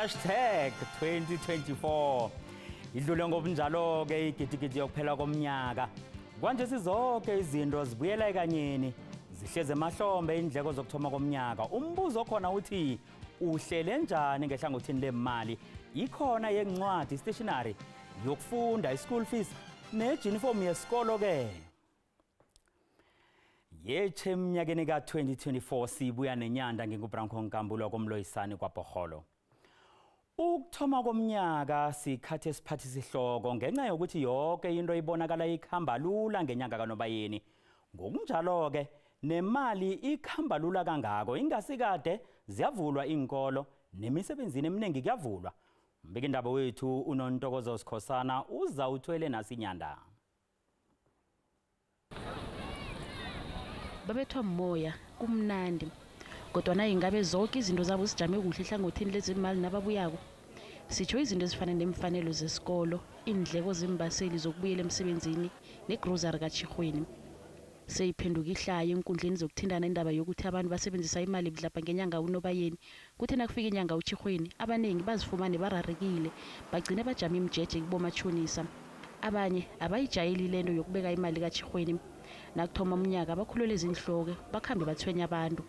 #2024 idlule ngobunjalo ke igidigidi yokuphela komnyaka kwanje sizonke izinto zibuyela ekanyeni zihleze emahlombe indleko zokuthoma komnyaka umbuzo khona uthi uhlele njani ngehlangothini lemali ikhona yencwadi stationery yokufunda ischool fees nejuniform yesikolo ke yeche eminyakeni ka-2024 sibuya nenyanda ngingubranko nkambulo komloyisani kwaBhoholo. Ukuthoma komnyaka sikhathe siphathi sihloko ngenxa yokuthi yonke into ibonakala ikhamba lula ngenyanga kaNobayeni. Ngokunjalo ke nemali ikhamba lula kangako ingasikade ziyavulwa inkolo nemisebenzini eminingi kuyavulwa. Mbeki indaba wethu uNontokozo Sikhosana uza uthwele nasi Iindaba. Babethwa moya kumnandi kodwa na ingabe zonke izinto zabo sijame kuhle ehlangothini lezimali nababuyako sitsho izinto ezifana nemfanelo zesikolo indleko zembaseli zokubuyela emsebenzini negrocery kaChirhweni seyiphenduka ihlaya enkundleni zokuthindana indaba yokuthi abantu basebenzisa imali budlapha ngenyanga uNobayeni kuthi nakufika inyanga uChirhweni abaningi bazifumane bararekile bagcine bajama imjeje kubomachonisa abanye abayijayeli lento yokubeka imali kaChirhweni nakuthoma umnyaka bakhulule izinhloko bakhambe bathwenya abantu.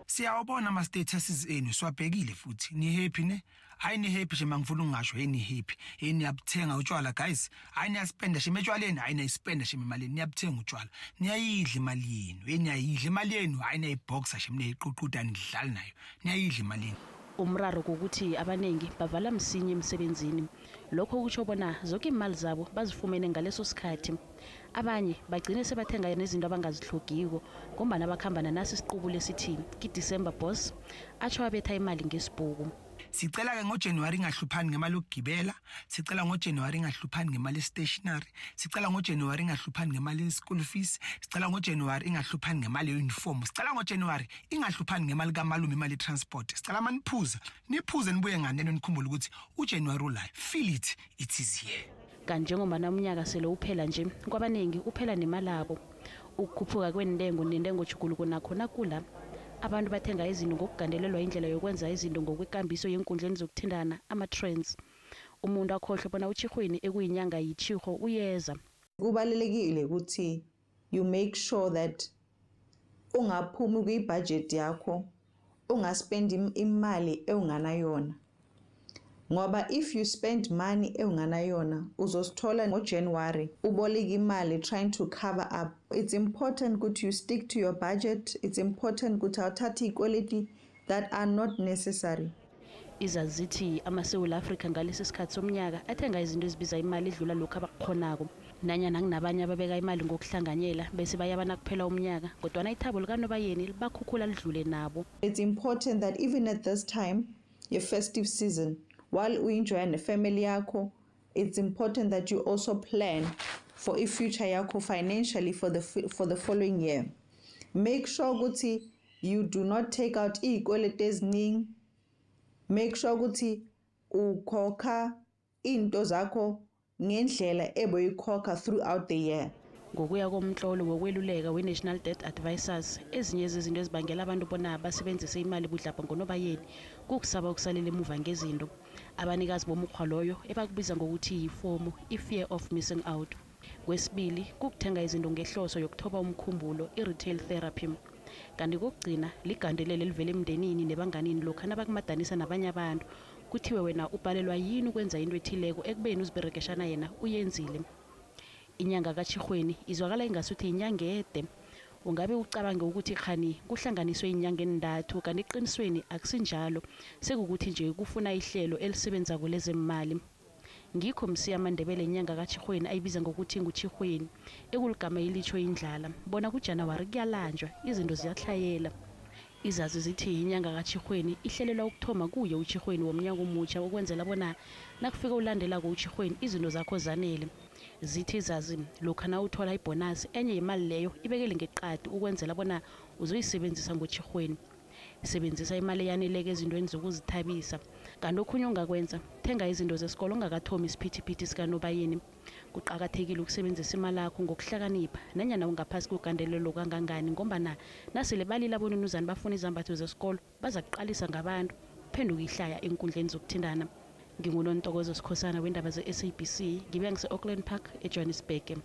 Siyawubona ama statuses enu swabhekile futhi ni happy ne hayi ni happy nje mangifuna ungasho ni happy niyabuthenga utshwala guys hayi niyaspenda nje etshwaleni hayi niyaspenda nje emalini niyabuthenga utshwala niyayidla imali yenu niyayidla imali yenu hayi niyayiboxa nje niyayiququda nidlala nayo niyayidla imali yenu. Umraro ukuthi abaningi bavala msinye emsebenzini lokho kutsho bona zonke imali zabo bazifumene ngaleso sikhathi abanye bagcine sebathenga nezinto abangazihlogiko ngombana bakhambana nasi isiqubu lesithi ki-December boss atsho abetha imali ngesibhuku. Sicela ke ngoJanuary ingahluphani ngemali yokugibela sicela ngoJanuary ingahluphani ngemali stationery sicela ngoJanuary ingahluphani ngemali school fees sicela ngoJanuary ingahluphani ngemali uniform sicela ngoJanuary ingahluphani ngemali kamalume imali transport sicela maniphuza niphuze nibuye nganeno nikhumbule ukuthi uJanuary ula feel it is here. Kanti njengoba namnyaka sele uphela nje kwabaningi uphela nemali abo ukukhuphuka kwentengo nentengo juguluko nakho nakula abantu bathenga izinto ngokugandelelwa indlela yokwenza izinto ngokwekambiso yenkundleni zokuthindana ama-trends umuntu akhohle bona uChirhweni ekuyinyanga yiChirho uyeza. Kubalulekile ukuthi you make sure that ungaphumi kwi-budget yakho ungaspendi imali eunganayona ngoba if you spend money eunganayona uzosithola ngoJanuary uboleka imali trying to cover up. It's important ukuthi you stick to your budget. It's important ukuthi awuthathe ikweleti that are not necessary. Izazithi amaSouth Africa ngalesi sikhathi somnyaka athenga izinto ezibiza imali edlula lokho abakhonako nanyana nginabanye ababeka imali ngokuhlanganyela bese bayabana kuphela umnyaka kodwa na ithabo likaNobayeni libakhukhula lidlule nabo. It's important that even at this time your festive season while we enjoy the family yakho it's important that you also plan for a future yakho financially for the following year. Make sure ukuthi you do not take out ikweleti eziningi. Make sure ukuthi ukhokha into zakho ngendlela eboyikhokha throughout the year. Ngokuya komhlolo wokweluleka we-National Debt Advisors ezinye zezinto ezibangela abantu bona basebenzise imali budlapha ngoNobayeni kukusaba ukusalela emuva ngezinto abanikazi bomukhwa loyo ebakubiza ngokuthi yifomu i-fear of missing out. Kwesibili kukuthenga izinto ngehloso yokuthoba umkhumbulo i-retail therapy kanti kokugcina ligandelele livele emndenini nebanganini lokho nabakumadanisa nabanye abantu kuthiwe wena ubhalelwa yini ukwenza into ethileko ekubeni uziberekeshana yena uyenzile. Inyanga kaChirhweni izwakala ingasuthi inyanga ede ungabe ucabange ukuthi khani kuhlanganiswe inyanga endathu kanti eqinisweni akusinjalo sekukuthi nje kufuna ihlelo elisebenza kulezemali. Ngikho msiya amandebele inyanga kaChirhweni ayibiza ngokuthi nguChirhweni ekuligama elitsho indlala bona kuJanuary kuyalanjwa izinto ziyahlayela. Izazi zithi inyanga kaChirhweni ihlelelwa ukuthoma kuye uChirhweni womnyaka omutsha ukwenzela bona nakufika ulandela uChirhweni izinto zakho zanele. Zithi izazi lokho na uthola ibonus enye imali leyo ibekele ngeqadi ukwenzela bona uzoyisebenzisa ngoChirhweni. Sebenzisa imali yaneleke ezintweni zokuzithabisa kanti okhunye ongakwenza thenga izinto zesikolo ongakathomi isiphithiphithi sikaNobayeni. Kuqakathekile ukusebenzisa imali yakho ngokuhlakanipha nanyana ungaphasi kogandelelo kangangani ngombana nasele balila bona unuzani bafuna izambatho zesikolo baza kuqalisa ngabantu ukuphenduka ihlaya enkundleni zokuthindana. Ngingunontokozo Sikhosana wendaba ze-SABC, ngibe ngise-Auckland Park eJohannesburg.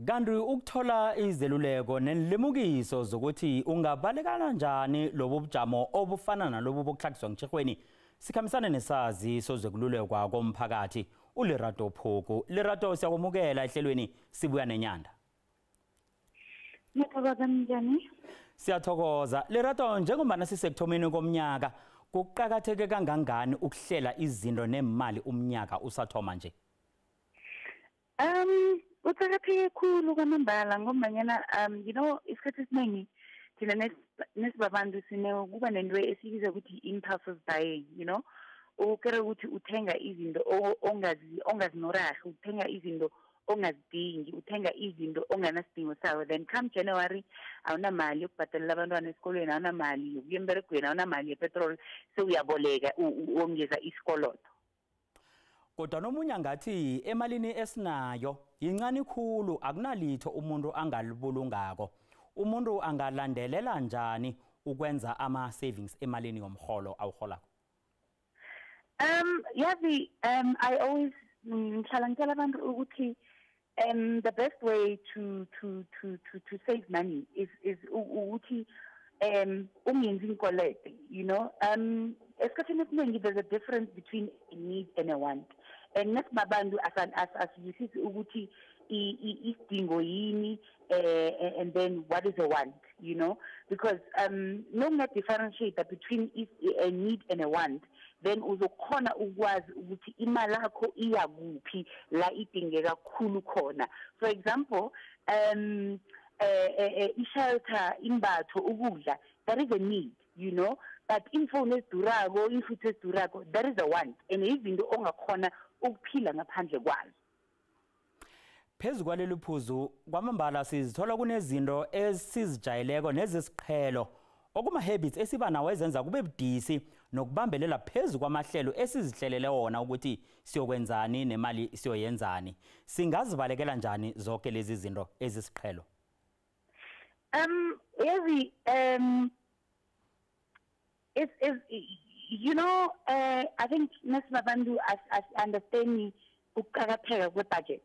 Kanti ukuthola izeluleko nelimukiso zokuthi ungabaleka kanjani lobu bujamo obufana nalobu bokuhlakiswa ngechirhweni sikhambisana nesazi sozekululekwa komphakathi uLerato Phuku. Lerato, siyakumukela ehlelweni Sibuya Nenyanda. Ngiyathokoza njani? Siyathokoza. Lerato, njengoba sisekuthomeni komnyaka kuqakatheke kangangani ukuhlela izinto nemali umnyaka usathoma nje? Uqakatheke khulu kwamambala ngombanyana isikhathi esiningi thina nesibabantu kuba nento esiyibiza ukuthi impulse buying, ukere ukuthi uthenga izinto ongazinorahi, uthenga izinto ongazidingi, uthenga izinto onganasidingo sawo. Then come January awunamali yokubhadalela abantwana esikolweni, awunamali yokuya emberegweni, awunamali yepetrol, sewuyaboleka wongeza isikoloto. Kodwa nomunye ngathi emalini esinayo yincane khulu, akunalitho umuntu angalibulungako. Umuntu angalandelela njani ukwenza ama-savings emalini yomholo awuholako? Yazi, I always ngihlala ngitshela abantu ukuthi the best way to save money is ukuthi ungenzi inkolete, esikhathini esiningi there's a difference between a need and a want. And nesibabantu asizwisisi ukuthi isidingo yini and then what is a want, because no differentiate between a need and a want, then uzokhona ukwazi ukuthi imali yakho iya kuphi la idingeka kakhulu khona. For example, ishelter, imbatho, ukudla, that is a need, but imfoni esidurako, imfutho esidurako, that is a want, and izinto ongakhona ukuphila ngaphandle kwazo. Phezu kwaleli phuzu kwamambala sizithola kunezinto esizijayeleko nezisiqhelo okuma-habits esiba nawo ezenza kube budisi nokubambelela phezu kwamahlelo esizihlelele wona ukuthi siyokwenzani nemali siyoyenzani. Singazibalekela njani zonke lezi zinto ezisiqhelo? Yazi, I think nesibabantu understand ukuqakatheka kwe-budget.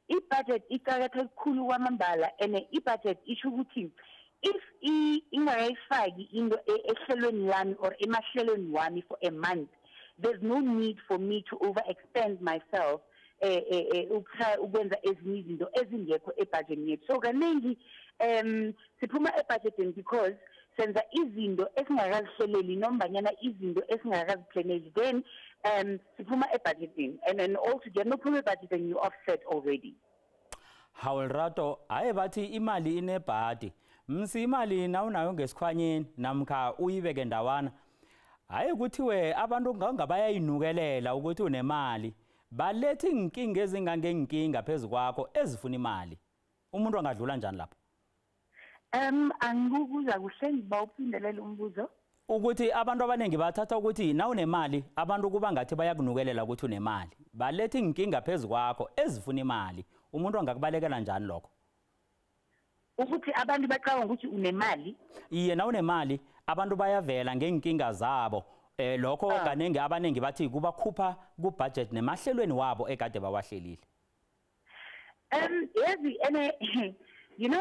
I-budget iqakatheke khulu kwamambala, and i-budget isho ukuthi if ingakayifaki into ehlelweni lami or emahlelweni wami for a month, there's no need for me to overextend myself ukwenza ezinye izinto ezingekho ebudgetini yethu. So kaningi siphuma ebudgetini because senza izinto esingakazihleleli nombanyana izinto esingakaziplaneli, then siphuma ebudgetini, and then altogether nophuma ebudgetini you offset already. Hawelrato, haye bathi imali inebhadi. Msi imali nawunayo ngesikhwanyeni namkha uyibeke ndawana. Haye kuthiwe abantu ngabayayinukelela ukuthi unemali. Balethi inkinga ezingangenkinga phezu kwakho ezifuna imali. Umuntu angadlula njani lapho? Angikubuza kuhle ngiba uphindelela umbuzo. Ukuthi abantu abaningi bathatha ukuthi na unemali, abantu kuba ngathi bayakunukelela ukuthi unemali. Balethi inkinga phezu kwakho ezifuna imali. Umuntu angakubalekela njani lokho? Ukuthi abantu bacabanga ukuthi unemali? Iye, na unemali, abantu bayavela ngenkinga zabo. Lokho kanenge abaningi bathi kubakhupha ku-budget nemahlelweni wabo ekade bawahlelile. Yazi,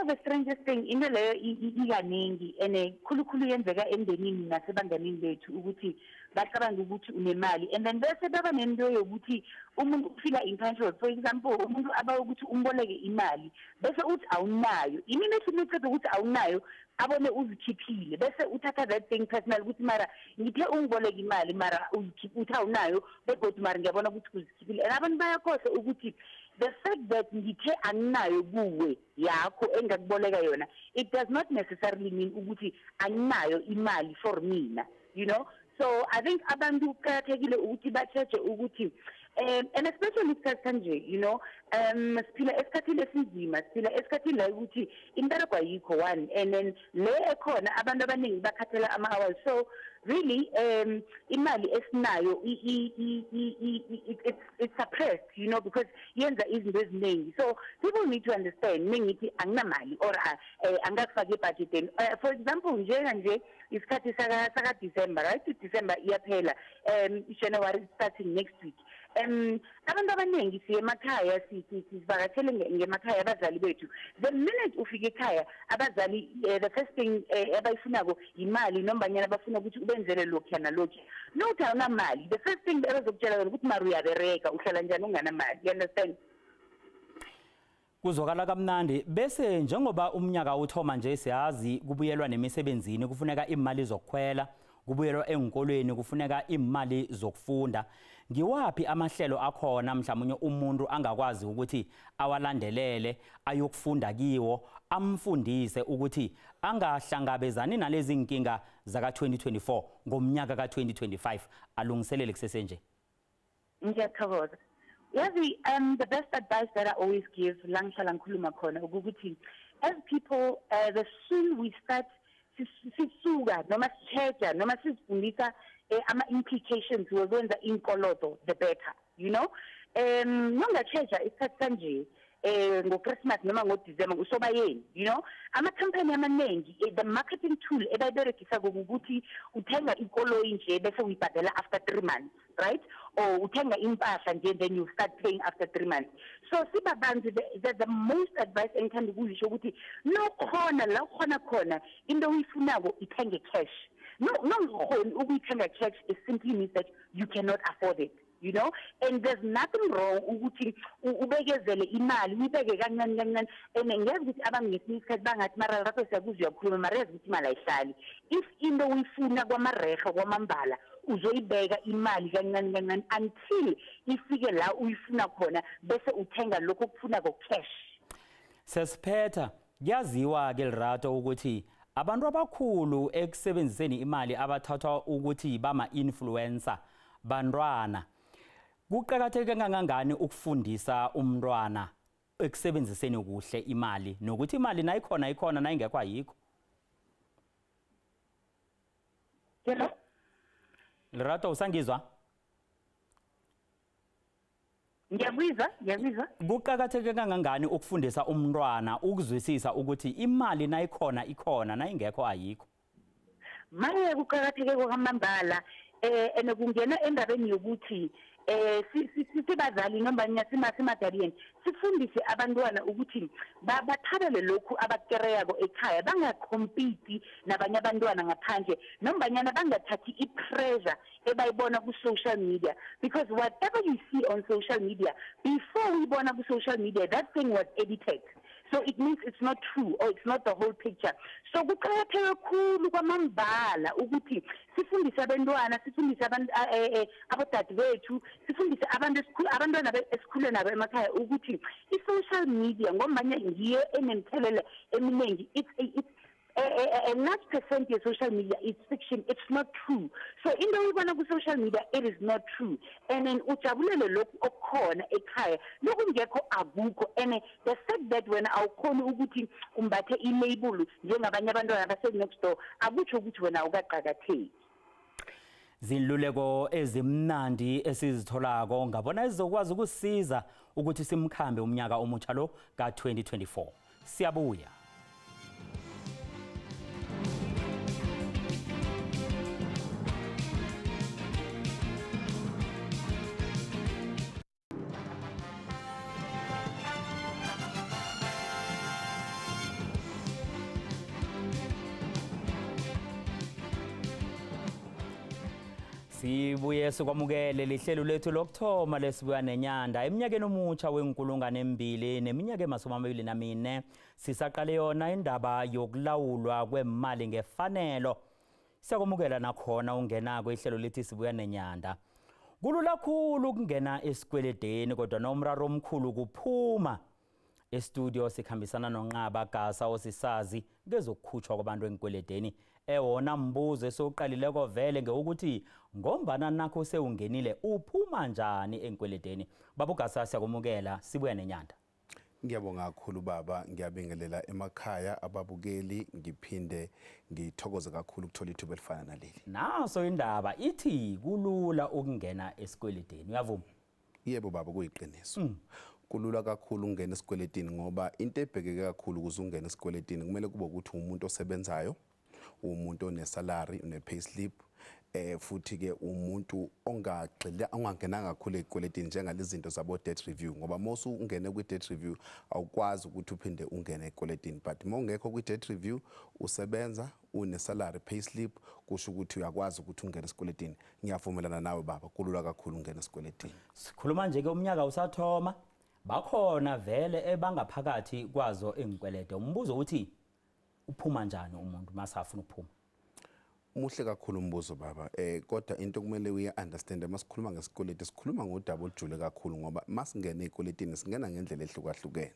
the strangest thing, into leyo ikaningi, and khulukhulu yenzeka emndenini nasebanganini bethu ukuthi bacabanga ukuthi unemali, and then bese baba nento yokuthi umuntu ufika entitled. For example, umuntu aba ukuthi umboleke imali bese uthi awunayo. Imini ethi ukuthi awunayo abone uzikhiphile bese uthatha that thing personal ukuthi mara ngithe ungiboleka imali mara uthi awunayo begodwa mara ngiyabona ukuthi uzikhiphile. And abantu bayakhohle ukuthi the fact that ngithe anginayo kuwe yakho engakuboleka yona, it does not necessarily mean ukuthi anginayo imali for mina, So I think abantu kuqakathekile ukuthi bacheche ukuthi and especially isikhathi kanje, siphila esikhathini esinzima, siphila esikhathini la ukuthi imbereko ayikho one, and then le ekhona abantu abaningi bakhathela ama-hours. So really imali esinayo it's suppressed, you know, because yenza izinto eziningi. So people need to understand mengithi anginamali or angakufaka ebudgeteni. For example, nje isikhathi saka December, right? December iyaphela, January starting next week. Abantu abaningi siye emakhaya sivakashele ngemakhaya abazali bethu. The minute ufike ekhaya abazali the first thing abayifunako imali nombanyana bafuna ukuthi ubenzele lokhu na lokhu. No awunamali. The first thing abazokutshela wena ukuthi mari uyabereka uhlala njani unganamali. You understand? Kuzwakala kamnandi bese njengoba umnyaka uthoma nje siyazi kubuyelwa nemisebenzini kufuneka imali zokukhwela kubuyelwa enkolweni kufuneka imali zokufunda. Ngiwapi amahlelo akhona mhlawumnye umuntu angakwazi ukuthi awalandelele ayokufunda kiwo amfundise ukuthi angahlangabezani nalezi inkinga zaka 2024 ngomnyaka ka 2025 alungiselele kusesenje? Ngiyathokoza. Yazi, the best advice that I always give langihlala ngikhuluma khona ukuthi as people the soon we start sisuka noma sicheja noma sifundisa ama implications wokwenza inkolodo the better, you know. Nongacheja isikhathi kanje ngo-Christmas noma ngo-December usobayeni, you know, ama-company amaningi the marketing tool ebayiberegisa ukuthi uthenga ikoloyi nje bese uyibhadela after 3 months, right? Or uthenga impahla nje then you start paying after 3 months. So sibabantu the most advice engithanda ukuyisho ukuthi no khona la khona into uyifunako ithenge cash. No ukuyithenga cash it simply means that you cannot afford it. You know, and there's nothing wrong ukuthi ubekezele imali uyibeke kancane and ngiyazi ukuthi abangesinye isikhathi bangathi mara lapho siyakuza uyakhuluma mara yazi ukuthi imali ayihlali. If into uyifuna kwamareha kwamambala uzoyibeka imali kancane until ifike la uyifuna khona bese uthenga lokho okufuna cash. Sesiphetha yaziwa ke lerato ukuthi abantu abakhulu ekusebenziseni imali abathathwa ukuthi bama influencer bantwana. Kuqakatheke kangangani ukufundisa umntwana ekusebenziseni kuhle imali nokuthi imali nayikhona nayingekho ayikho? Yebo. Lerato usangizwa? Ngiyabizwa. Kuqakatheke kangangani ukufundisa umntwana ukuzwisisa ukuthi imali nayikhona nayingekho ayikho? Manje kuqakatheke kwamambala kungena endabeni yokuthi sibazali noma simaguardian sifundise abantwana ukuthi bathabele lokhu abakereyako ekhaya bangacompete nabanye abantwana ngaphandle nombanyana bangathathi ipressure ebayibona ku social media, because whatever you see on social media before we bona ku social media that thing was edited. So it means it's not true or it's not the whole picture. So kuqakatheke kakhulu kwamambala ukuthi sifundise abantwana, sifundise abadade bethu, sifundise abantwana esikhule nabo emakhaya ukuthi i-social media ngombanye ngiyo enemthelela eminingi. A large percent of social media is fiction. It's not true. So in the way we social media, it is not true. And then ujabulele lokhu okukhona ekhaya lokhu ngekho akuko. And the fact that when awukhona ukuthi umbathe i-label njengabanye abantwana abase next door akutsho ukuthi wena awukaqakatheki. Zinluleko ezimnandi esizitholako ngabona ezizokwazi ukusiza ukuthi simkhambe umnyaka omutsha lo ka 2024. Siyabuya. Sibuye sikwamukele lihlelo lethu lokthoma lesibuya nenyanda eminyakeni omutsha we-2024 neminyaka ema-24 sisaqale yona indaba yokulawulwa kwemali ngefanelo. Siyakwamukela nakhona ungena kwehlelo lethi sibuya nenyanda. Kulula khulu ukungena esikweledeni kodwa nomraro omkhulu kuphuma. Estudio sikhambisana noNqaba Gasa osisazi ngezokukhutshwa kwabantu enkweledeni. Ewona mbuzo esoqalileko vele ngeukuthi ngombana nakho sewungenile uphuma njani enkweledeni. Babu Gasa siyakumukela sibuya nenyanda. Ngiyabonga kakhulu baba, ngiyabingelela emakhaya ababukeli, ngiphinde ngithokoze kakhulu ukuthola ithuba elifana naleli. Naso indaba ithi kulula ukungena esikweletini. Uyavuma? Yebo baba, kuyiqiniso. Kulula kakhulu ukungena esikweletini ngoba into ebhekeke kakhulu ukuze ungene esikweletini kumele kube ukuthi umuntu osebenzayo, umuntu onesalary, une-payslip, futhi ke umuntu ongangenanga kakhulu ekweletini njengalezi zinto zabo debt review ngoba mosu ungene kwi debt review awukwazi ukuthi uphinde ungene ekweletini, but mawungekho kwi debt review usebenza une salary payslip kusho ukuthi uyakwazi ukuthi ungene esikweletini. Ngiyavumelana nawe baba, kulula kakhulu ungena esikweletini. Sikhuluma nje ke umnyaka usathoma, bakhona vele ebangaphakathi kwazo engikwelede. Umbuzo uthi uphuma njani umuntu masafuna ukuphuma? Muhle kakhulu umbuzo baba, kodwa into kumele uye understand masikhuluma ngesikweleti sikhuluma ngodaba olujule kakhulu ngoba masingena ekweletini singena ngendlela ehlukahlukene.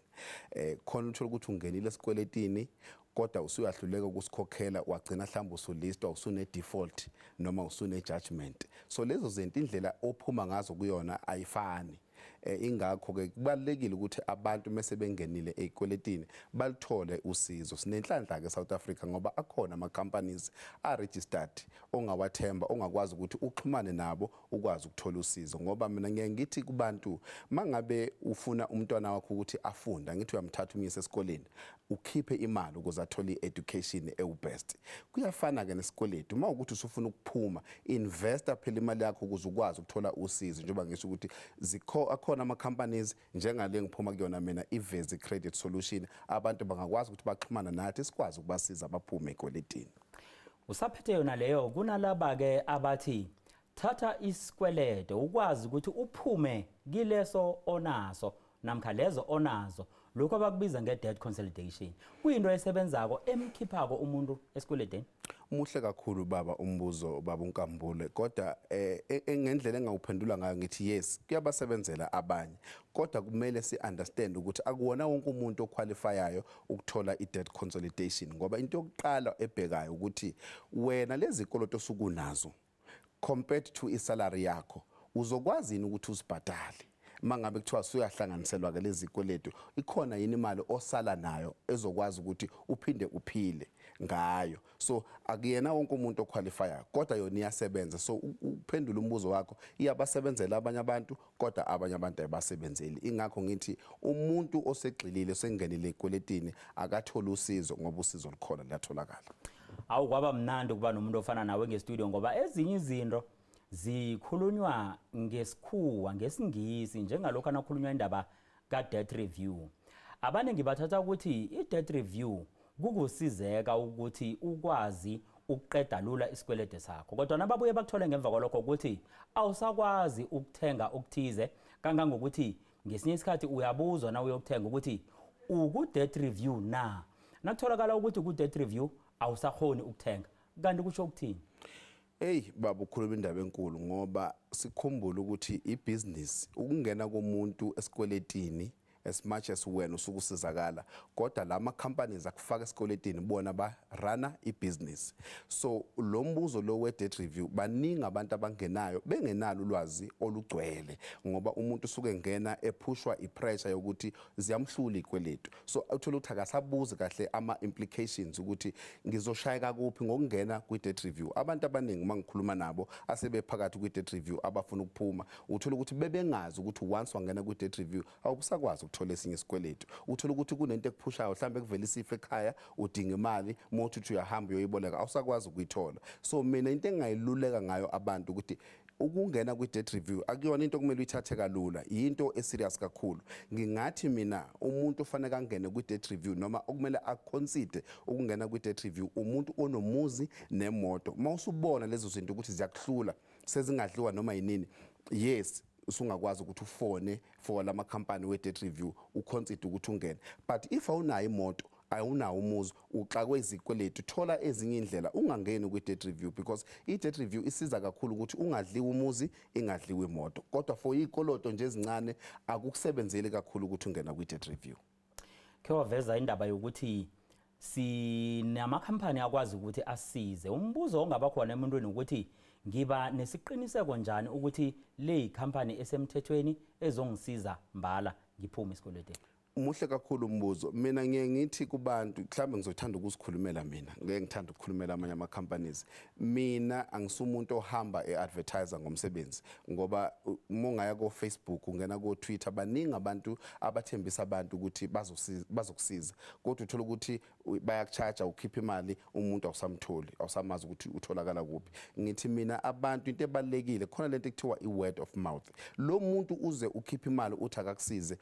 Khona uthola ukuthi ungenile esikweletini kodwa usuyahluleka ukusikhokhela, wagcina mhlawumbe usulistwa, usune default noma usune judgment. So lezo zinto indlela ophuma ngazo kuyona ayifani. Ingakho ke kubalekile ukuthi abantu mase bengenile ekweletini balithole usizo. Sinenhlanhla ke South Africa ngoba akhona ama companies are registered ongawathemba, ongakwazi ukuthi uxhumane nabo ukwazi ukuthola usizo. Ngoba mina ngeke ngithi kubantu mangabe ufuna umntwana wakho ukuthi afunda, ngithi uyamthatha umyise esikoleni ukhiphe imali ukuze athole education best. Kuyafana ke nesikweletu, uma ukuthi usufuna ukuphuma, investor phela imali yakho ukuze ukwazi ukuthola usizo. Njengoba ngisho ukuthi akhona ama companies njengale ngiphuma kuyona mina iVezi Credit Solution, abantu bangakwazi ukuthi baxhumana nathi sikwazi ukubasiza baphume ekweletini. Usaphethe yona leyo, kunalaba ke abathi thatha isikwelede ukwazi ukuthi uphume kileso onaso namkha lezo onazo, lokho abakubiza nge-debt consolidation. Kuyinto esebenzako emkhiphako umuntu esikweledeni. Muhle kakhulu baba umbuzo baba uNkambule, kodwa ngendlela engawuphendula ngayo ngithi yes kuyabasebenzela abanye, kodwa kumele si-understand ukuthi akuwona wonke umuntu oqualifyayo ukuthola i-debt consolidation ngoba into yokuqala ebhekayo ukuthi wena lezi zikoloto osukunazo compared to isalary yakho uzokwazi yini ukuthi usibhadale. Mangabe kuthiwa suyahlanganiselwa ke lezi zikweletu, ikhona yini imali osala nayo ezokwazi ukuthi uphinde uphile ngayo. So akuyena wonke umuntu oqualifyayo kodwa yona iyasebenza. So uphendula umbuzo wakho, iyabasebenzela abanye abantu kodwa abanye abantu ayibasebenzeli. Ingakho ngithi umuntu osegxilile sengenile ekweletini akathola usizo ngoba usizo likhona liyatholakala. Awukwaba mnandi kuba nomuntu ofana nawe ngestudio ngoba ezinye izinto zikhulunywa ngesikhuwa ngesingisi njengalokho anakhulunywa indaba ka-debt review. Abaningi bathatha ukuthi i-debt review kukusizeka ukuthi ukwazi ukuqeda lula isikwelede sakho, kodwa nababuye bakuthole ngemva kwalokho ukuthi awusakwazi ukuthenga okuthize kangangokuthi ngesinye isikhathi uyabuzwa na uyokuthenga ukuthi uku-debt review na, nakutholakala ukuthi ku-debt review awusakhoni ukuthenga, kanti kusho ukuthini? Hey baba, ukhuluma indaba enkulu ngoba sikhumbula ukuthi ibusiness ukungena komuntu esikweletini as much as wena usukusizakala, kodwa lama companies akufaka esikweletini bona ba rana ibusiness. So lo mbuzo lo we debt review baningi abantu abangenayo bengenalo ulwazi olugcwele ngoba umuntu usuke ngena ephushwa ipressure yokuthi ziyamhlula ikweletu. So uthola ukuthi akasabuzi kahle ama implications ukuthi ngizoshayeka kuphi ngokungena kwi debt review. Abantu abaningi mangikhuluma nabo asebephakathi kwi debt review abafuna ukuphuma, uthola ukuthi bebengazi ukuthi once wangena kwi debt review awubusakwazi ukuthola esinye isikweletu. Uthola ukuthi kunento ekuphushayo, mhlambe kuvela isifo ekhaya udinga imali mothi uthi uyahamba uyoyiboleka awusakwazi ukuyithola. So mina into engayiluleka ngayo abantu ukuthi ukungena kwi debt review akuyona into kumele uyithathe kalula, into eserious kakhulu. Ngingathi mina umuntu ofanele angene kwi debt review noma okumele aconsider ukungena kwi debt review umuntu onomuzi nemoto. Mawusubona lezo zinto ukuthi ziyakuhlula sezingadliwa noma yinini, yes usungakwazi ukuthi ufone for lama company we debt review uconsider ukuthi ungene. But if awunayo imoto awunawo umuzi uxakwe izikweletu, thola ezinye indlela ungangeni kwi debt review because i debt review isiza kakhulu ukuthi ungadliwa umuzi ingadliwa imoto, kodwa for ikoloto nje ezincane akukusebenzeli kakhulu ukuthi ungena kwi debt review. Ke waveza indaba yokuthi sinama company akwazi ukuthi asize. Umbuzo ongaba khona emuntwini ukuthi ngiba nesiqiniseko njani ukuthi le company esemthethweni ezongisiza mbala ngiphume isikweleteni? Muhle kakhulu umbuzo. Mina ngiye ngithi kubantu mhlawumbe ngizothanda ukusikhulumela mina. Ngeke ngithanda ukukhulumela amanye ama companies. Mina angisumuntu ohamba eadvertiser ngomsebenzi ngoba mongaya ko Facebook ungena ko Twitter baningi abantu abathembisa abantu ukuthi bazokusiza. Kodwa uthola ukuthi bayakucharge ukhipha imali umuntu awusamtholi, awusamazi ukuthi utholakala kuphi. Ngithi mina abantu into ebalekile khona lento ekuthiwa i-word of mouth. Lo muntu uze ukhipha imali uthi akakusize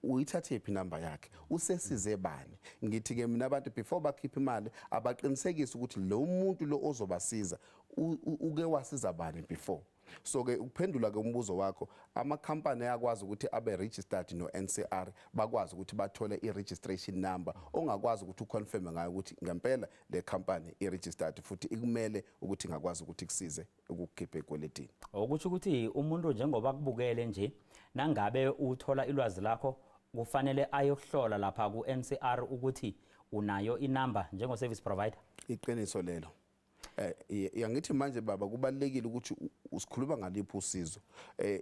uyithathe iphi number yakhe usesize bani. Ngithi ke mina abantu before bakhipha imali abaqinisekise ukuthi lo muntu lo ozobasiza uke wasiza bani before. So ke ukuphendula ke umbuzo wakho ama company ayakwazi ukuthi abe registered no NCR bakwazi ukuthi bathole i-registration number ongakwazi ukuthi uconfirm ngayo ukuthi ngempela le company i-registered futhi ikumele ukuthi ngakwazi ukuthi kusize ukukhipha ekweletini. Ukuthi ukuthi umuntu njengoba kubukele nje nangabe uthola ilwazi lakho kufanele ayohlola lapha ku NCR ukuthi unayo inamba njengo service provider. Iqiniso lelo. Yangithi manje baba kubalekile ukuthi usikhuluma ngaliphi usizo.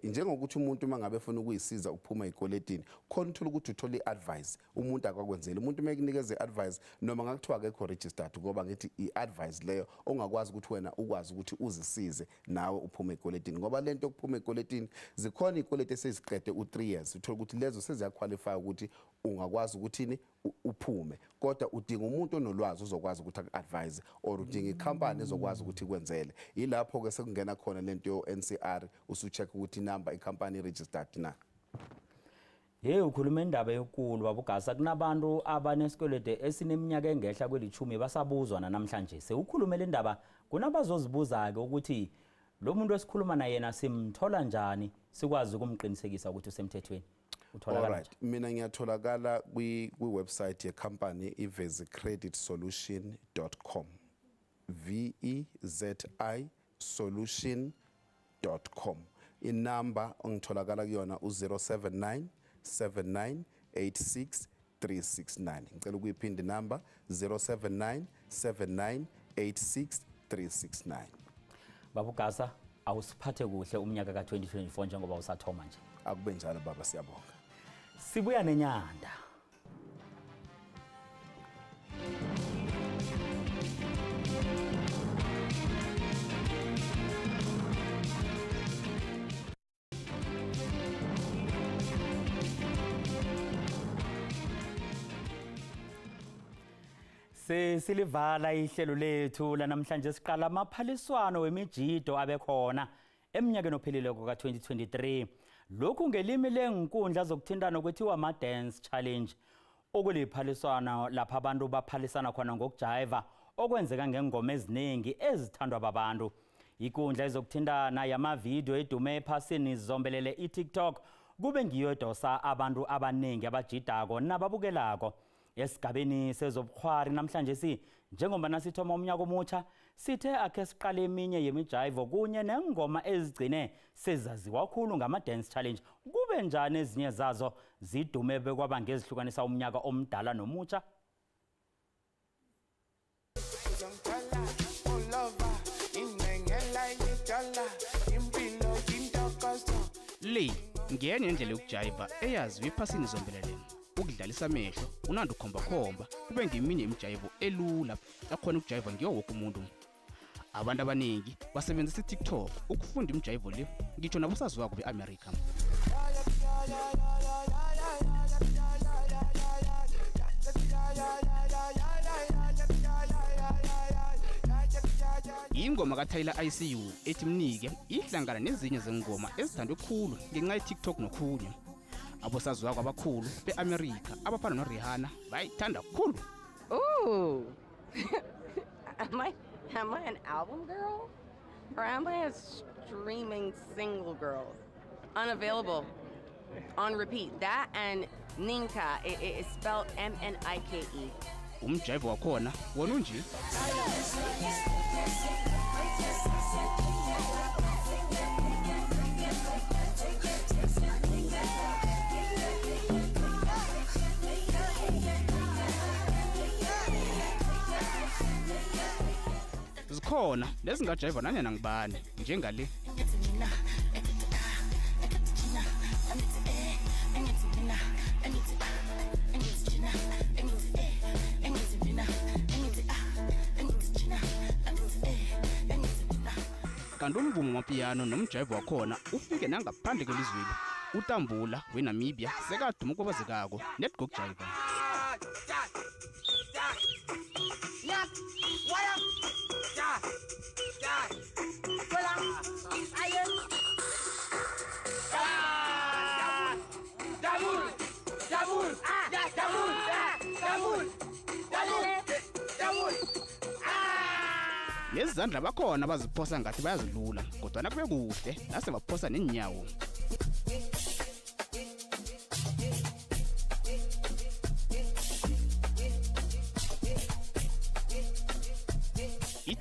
Njengokuthi umuntu mangabe efuna ukuyisiza ukuphuma ekweletini khona uthola ukuthi uthola iadvice umuntu akwakwenzela. Umuntu mekunikeze iadvice noma ngakuthiwa akekho registered ngoba ngithi iadvice leyo ongakwazi ukuthi wena ukwazi ukuthi uzisize nawe uphume ekweletini ngoba lento ukuphuma ekweletini zikhona ikweleti eseziqede u3 years uthola ukuthi lezo seziyaqualify ukuthi ungakwazi ukuthini uphume kodwa udinga umuntu onolwazi uzokwazi ukuthi akuadvise or udinga icompany ezokwazi ukuthi kwenzele. Yilapho ke sekungena khona lento yo NCR usucheck ukuthi number icompany registered na. Ukhuluma indaba enkulu babugasa kunabantu abanesikwelede esineminyaka engehla kweli10 basabuzwa namhlanje. Sewukhuluma le ndaba kunabazozibuza ke ukuthi lo muntu esikhuluma naye yena simthola njani sikwazi ukumqinisekisa ukuthi usemthethweni. Alright, mina ngiyatholakala kwi website ye company ivezicreditsolution.com. VEZI solution.com. Inamba ongitholakala kuyona u079 7986 369. Ngicela ukuyiphinde inamba 079 7986 369. Babugasa awusiphathe kuhle umnyaka ka2024 njengoba usathoma nje. Akube njalo baba siyabonga. Sibuya Nenyanda. Silivala ihlelo lethu lanamhlanje siqala amaphaliswano wemijido abekhona eminyakeni ophelileko ka2023. Lokhu ngelimi lenkundla zokuthintana kwethiwa ama dance challenge okuliphaliswana lapha abantu baphalisana khona ngokujiva okwenzeka ngengoma eziningi ezithandwa babantu. Inkundla ezokuthintana yamavideo edume ephasini zombelele iTikTok kube ngiyo edosa abantu abaningi abajidako nababukelako. Esigabeni sezobukhwari namhlanje njengoba nasithoma umnyaka omutsha sithe akhe siqale eminye yemijivo kunye nengoma ezigcine sezaziwa kakhulu ngama dance challenge. Kube njani ezinye zazo zidume bekwaba ngezihlukanisa umnyaka omdala nomutsha? Le ngenye indlela yokujiva eyaziwa ephasini zombelele. Ukudlalisa amehlo unandi ukhomba kube ngeminye imijivo elula akhona ukujiva ngiyo wonke umuntu. Abantu abaningi basebenzisa iTikTok ukufunda imijivo le ngitsho nabosaziwa kube America. Ingoma kaThayila ICU ethi mnike ihlangana nezinye zengoma ezithandwe kakhulu ngenxa yeTikTok nokhunye. Abosaziwa kwabakhulu beAmerica abafana noRihanna bayithanda kakhulu. Ooh. Am I an album girl? Or am I a streaming single girl? Unavailable. On repeat. That and Ninka. It's spelled M-N-I-K-E. Umjivo wakhona wona unje. Zikhona lezingajiva nanyana ngibani njengale. kanti umvumo wamapiano nomjayivo wakhona ufike nangaphandle kwelizweni. uTambula weNamibia sekaduma ukwabazekako netgo kujayiva. Nezandla bakhona baziphosa ngathi bayazilula kodwa nakube kuhle nase baphosa nenyawo.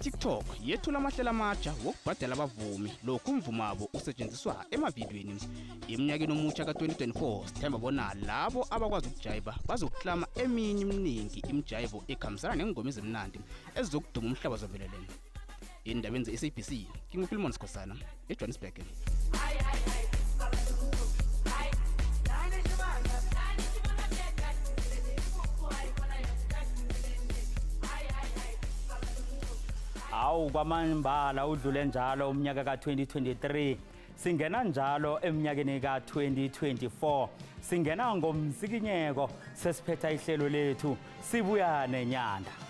TikTok yethula amahlela amatsha wokubhadela abavumi lokhu umvumo wabo usetshenziswa emavidweni. Eminyakeni omutsha ka-2024 sithemba bona labo abakwazi ukujayiva bazokuklama eminye iminingi imijayivo ekhambisana nengoma ezimnandi ezizokuduma umhlaba zombelelene. Indabeni ze-SABC nginguphilimon Sikhosana eJohannesburg. Awu kwamambala udlule njalo umnyaka ka2023 singena njalo eminyakeni ka2024 singena ngomsikinyeko sesiphetha ihlelo lethu Sibuya Nenyanda.